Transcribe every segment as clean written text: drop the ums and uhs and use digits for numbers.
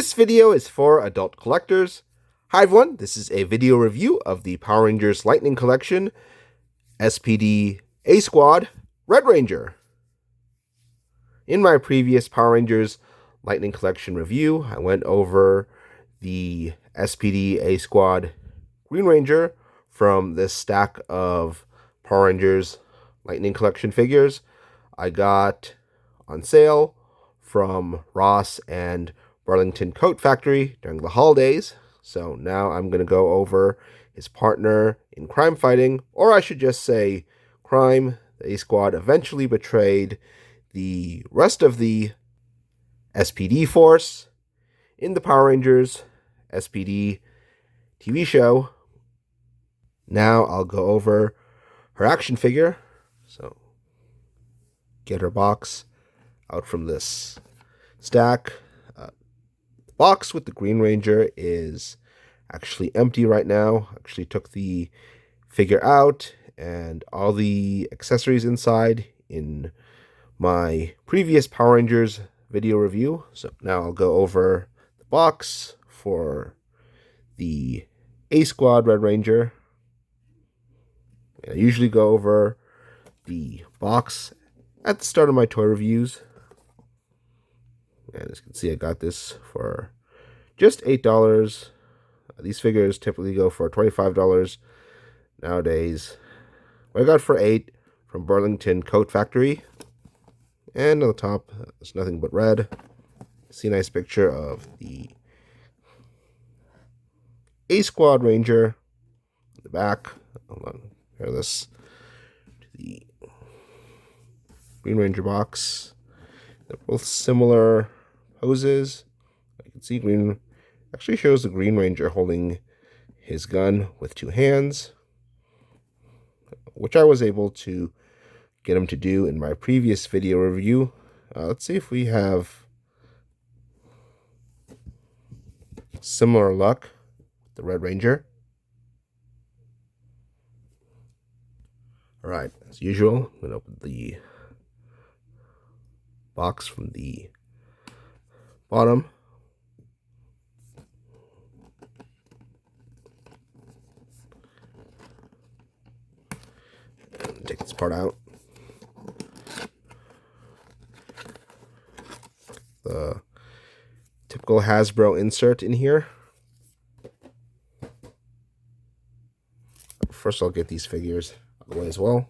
This video is for adult collectors. Hi everyone, this is a video review of the Power Rangers Lightning Collection SPD A-Squad Red Ranger. In my previous Power Rangers Lightning Collection review, I went over the SPD A-Squad Green Ranger from this stack of Power Rangers Lightning Collection figures I got on sale from Ross and Burlington Coat Factory during the holidays. So now I'm going to go over his partner in crime fighting, or I should just say crime. The A-Squad eventually betrayed the rest of the SPD force in the Power Rangers SPD TV show. Now I'll go over her action figure. So get her box out from this stack. The box with the Green Ranger is actually empty right now. Actually took the figure out and all the accessories inside in my previous Power Rangers video review. So now I'll go over the box for the A-Squad Red Ranger. I usually go over the box at the start of my toy reviews. And as you can see, I got this for just $8. These figures typically go for $25 nowadays. What I got for $8 from Burlington Coat Factory. And on the top, there's nothing but red. See a nice picture of the A-Squad Ranger. On the back, hold on, compare this to the Green Ranger box. They're both similar poses. You can see Green actually shows the Green Ranger holding his gun with two hands, which I was able to get him to do in my previous video review. Let's see if we have similar luck with the Red Ranger. Alright, as usual, I'm going to open the box from the bottom. And take this part out. The typical Hasbro insert in here. First I'll get these figures out of the way as well.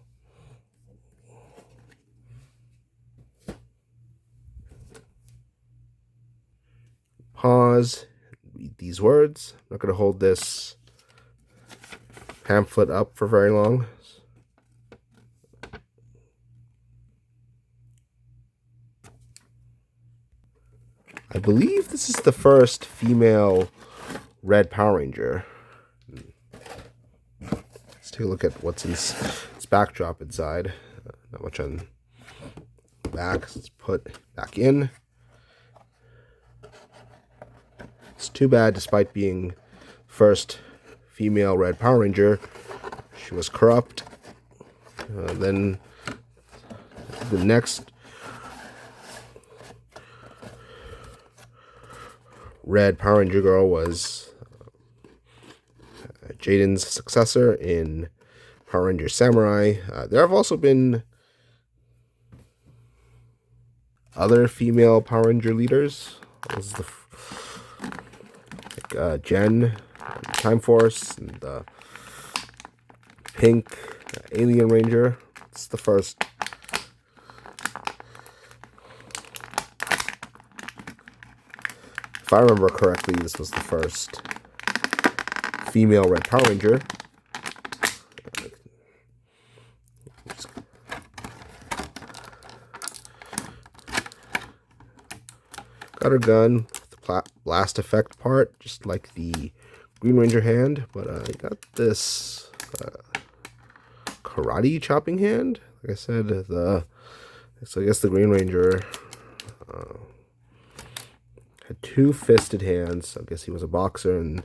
Pause, read these words. I'm not going to hold this pamphlet up for very long. I believe this is the first female Red Power Ranger. Let's take a look at what's in its backdrop inside. Not much on the back. Let's put back in. It's too bad, despite being first female Red Power Ranger, she was corrupt. Then the next Red Power Ranger girl was Jaden's successor in Power Ranger Samurai. There have also been other female Power Ranger leaders. This is the Jen, Time Force, and the Pink Alien Ranger. It's the first. If I remember correctly, this was the first female Red Power Ranger. Got her gun with the blast effect part, just like the Green Ranger hand, but I got this karate chopping hand. Like I said, so I guess the Green Ranger had two-fisted hands. I guess he was a boxer, and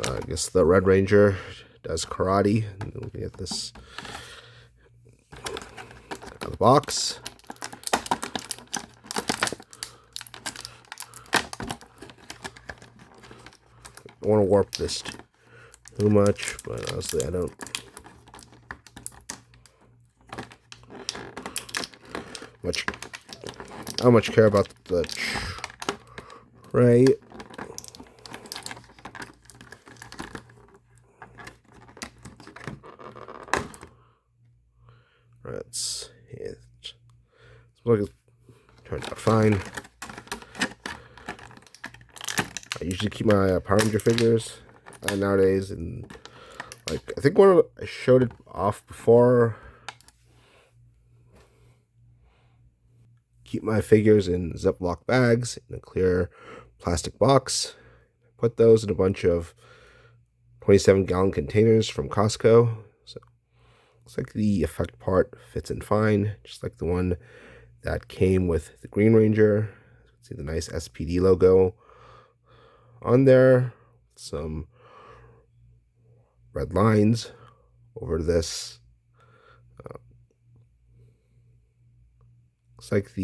I guess the Red Ranger does karate. And we can get this out of the box. want to warp this too much, but honestly, I don't much care about the tray. Let's hit. It turned out fine. I usually keep my Power Ranger figures nowadays, and like I think I showed it off before. Keep my figures in Ziploc bags in a clear plastic box. Put those in a bunch of 27-gallon containers from Costco. So looks like the effect part fits in fine, just like the one that came with the Green Ranger. See the nice SPD logo on there. Some red lines over this. Looks like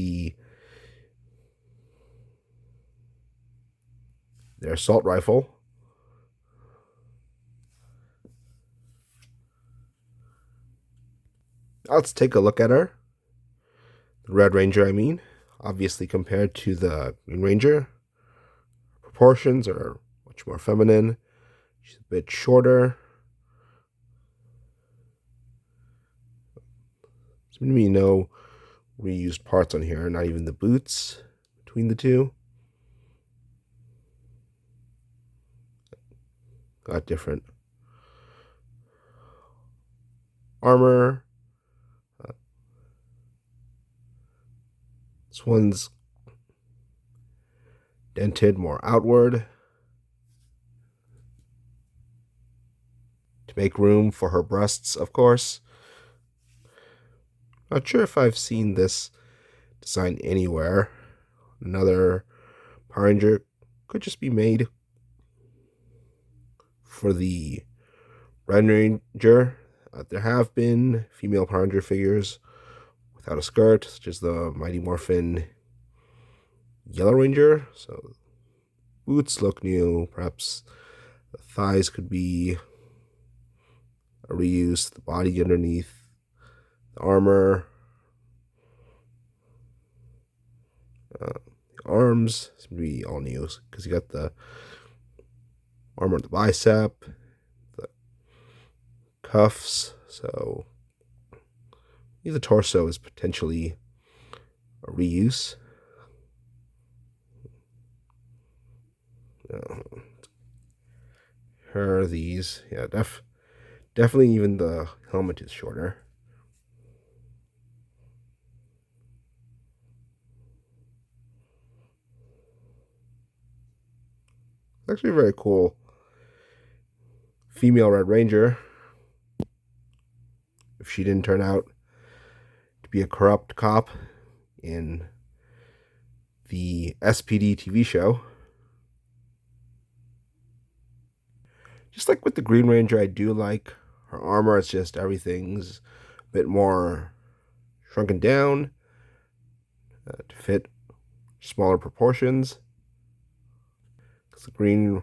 their assault rifle. Let's take a look at her. The Red Ranger, I mean. Obviously, compared to the Green Ranger, proportions are much more feminine. She's a bit shorter. There's going to be no reused parts on here, not even the boots between the two. Got different armor. This one's dented more outward to make room for her breasts, of course. Not sure if I've seen this design anywhere. Another Power Ranger could just be made for the Red Ranger. There have been female Power Ranger figures without a skirt, such as the Mighty Morphin Yellow Ranger. So boots look new. Perhaps the thighs could be a reuse. The body underneath, the armor, the arms seem to be all new because you got the armor on the bicep, the cuffs. So the torso is potentially a reuse. These, yeah, definitely even the helmet is shorter. It's actually very cool. Female Red Ranger. If she didn't turn out to be a corrupt cop in the SPD TV show. Just like with the Green Ranger, I do like her armor. It's just everything's a bit more shrunken down to fit smaller proportions. Because the Green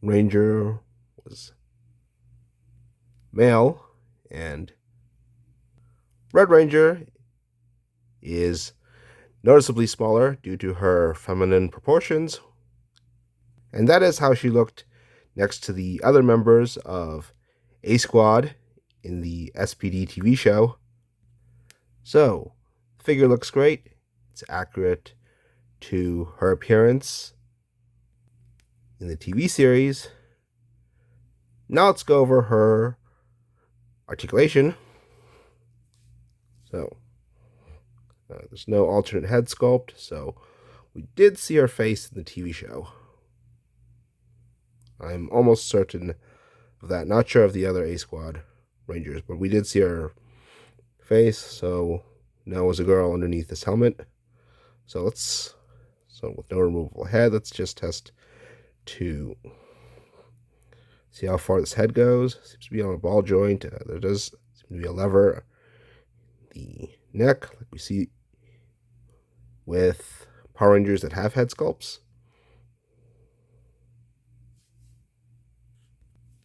Ranger was male, and Red Ranger is noticeably smaller due to her feminine proportions. And that is how she looked next to the other members of A Squad in the SPD TV show. So, the figure looks great. It's accurate to her appearance in the TV series. Now let's go over her articulation. So, there's no alternate head sculpt, so we did see her face in the TV show. I'm almost certain of that. Not sure of the other A Squad Rangers, but we did see her face. So now as a girl underneath this helmet. So with no removable head, let's just test to see how far this head goes. Seems to be on a ball joint. There does seem to be a lever. The neck, like we see with Power Rangers that have head sculpts.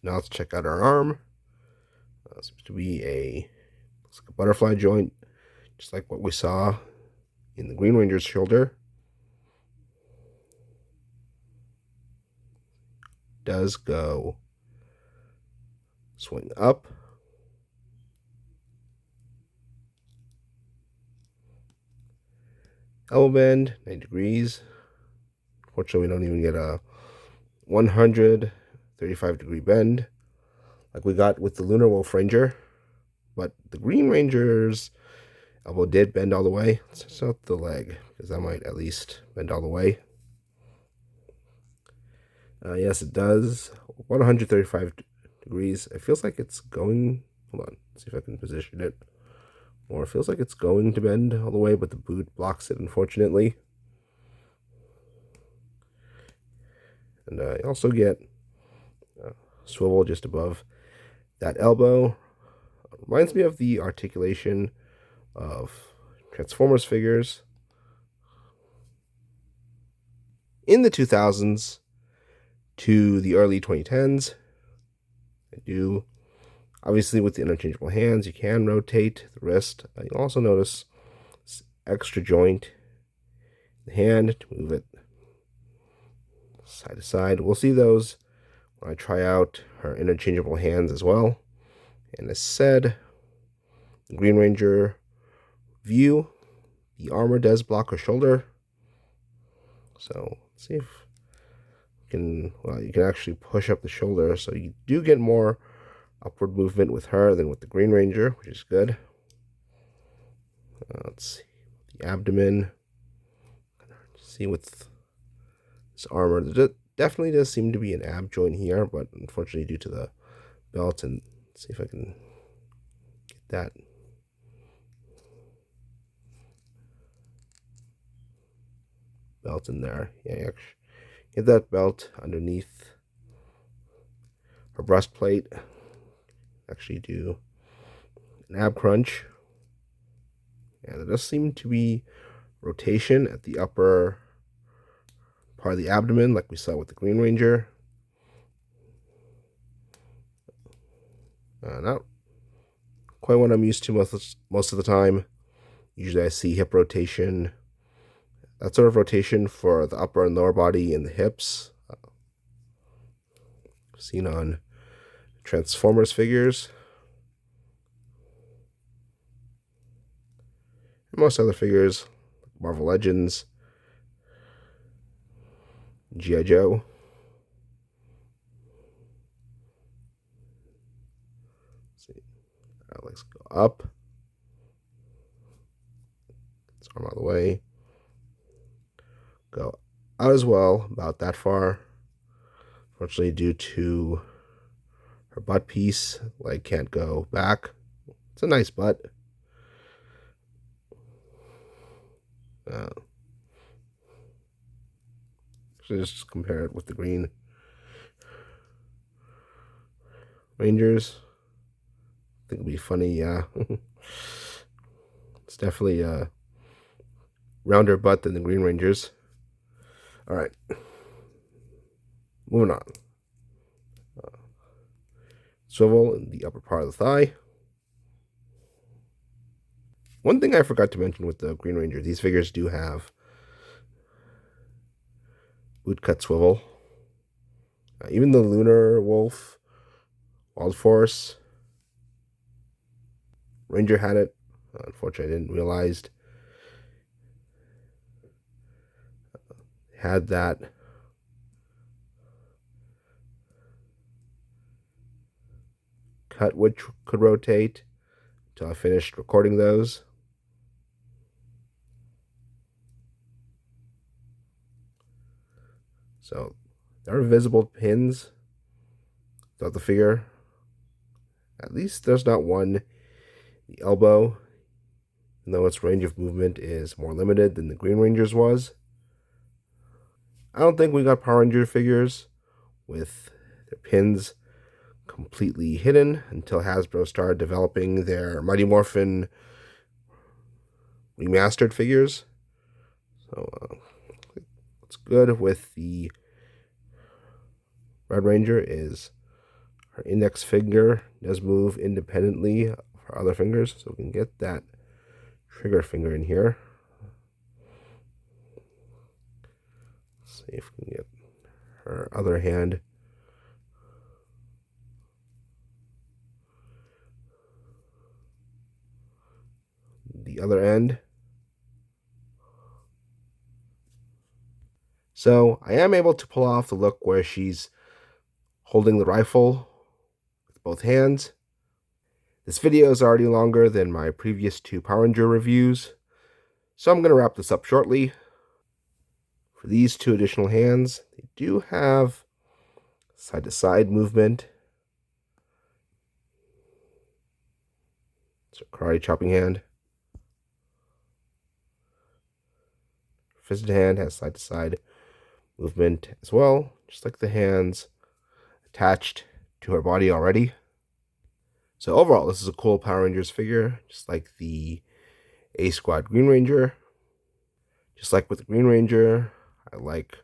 Now let's check out our arm. Seems to be looks like a butterfly joint, just like what we saw in the Green Ranger's shoulder. Does go swing up. Elbow bend, 90 degrees. Fortunately, we don't even get a 135-degree bend like we got with the Lunar Wolf Ranger. But the Green Ranger's elbow did bend all the way. Let's test out the leg, because that might at least bend all the way. Yes, it does. 135 degrees. It feels like it's going... Hold on. Let's see if I can position it. Or it feels like it's going to bend all the way, but the boot blocks it, unfortunately. And I also get swivel just above that elbow. Reminds me of the articulation of Transformers figures in the 2000s to the early 2010s. I do. Obviously, with the interchangeable hands, you can rotate the wrist. You'll also notice this extra joint in the hand to move it side to side. We'll see those when I try out her interchangeable hands as well. And as said, the Green Ranger view, the armor does block her shoulder. So let's see if you can actually push up the shoulder, so you do get more upward movement with her than with the Green Ranger, which is good. Let's see the abdomen. See with this armor, there definitely does seem to be an ab joint here, but unfortunately due to the belt, and let's see if I can get that. Belt in there. Yeah, actually get that belt underneath her breastplate. Actually do an ab crunch. Yeah, there does seem to be rotation at the upper part of the abdomen, like we saw with the Green Ranger. Not quite what I'm used to most of the time. Usually I see hip rotation, that sort of rotation for the upper and lower body and the hips, seen on Transformers figures. And most other figures, like Marvel Legends, G.I. Joe. Let's see. Let's go up. Let's arm out of the way. Go out as well, about that far. Fortunately, due to her butt piece, leg can't go back. It's a nice butt. So just compare it with the Green Rangers. I think it'll be funny, yeah. It's definitely a rounder butt than the Green Rangers. All right. Moving on. Swivel in the upper part of the thigh. One thing I forgot to mention with the Green Ranger, these figures do have boot cut swivel. Even the Lunar Wolf, Wild Force Ranger had it. Unfortunately, I didn't realize had that. Cut which could rotate until I finished recording those. So there are visible pins throughout the figure. At least there's not one. The elbow, even though its range of movement is more limited than the Green Ranger's was. I don't think we got Power Ranger figures with their pins completely hidden until Hasbro started developing their Mighty Morphin remastered figures. So what's good with the Red Ranger is Her index finger does move independently of her other fingers, so we can get that trigger finger in here. Let's see if we can get her other hand. The other end. So I am able to pull off the look where she's holding the rifle with both hands. This video is already longer than my previous 2 Power Ranger reviews, so I'm going to wrap this up shortly. For these 2 additional hands, they do have side-to-side movement. It's a karate chopping hand. Fisted hand has side-to-side movement as well, just like the hands attached to her body already. So overall, this is a cool Power Rangers figure, just like the A Squad Green Ranger. Just like with the Green Ranger, I like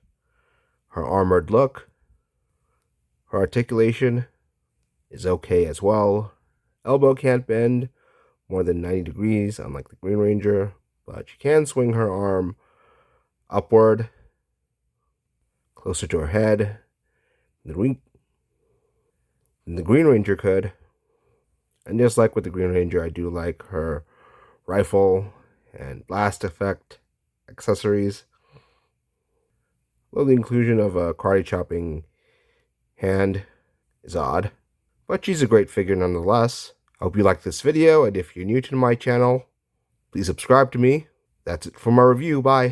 her armored look. Her articulation is okay as well. Elbow can't bend more than 90 degrees, unlike the Green Ranger, but she can swing her arm upward, closer to her head than the Green Ranger could. And just like with the Green Ranger, I do like her rifle and blast effect accessories. Well, the inclusion of a karate chopping hand is odd, but she's a great figure nonetheless. I hope you liked this video, and if you're new to my channel, please subscribe to me. That's it for my review. Bye.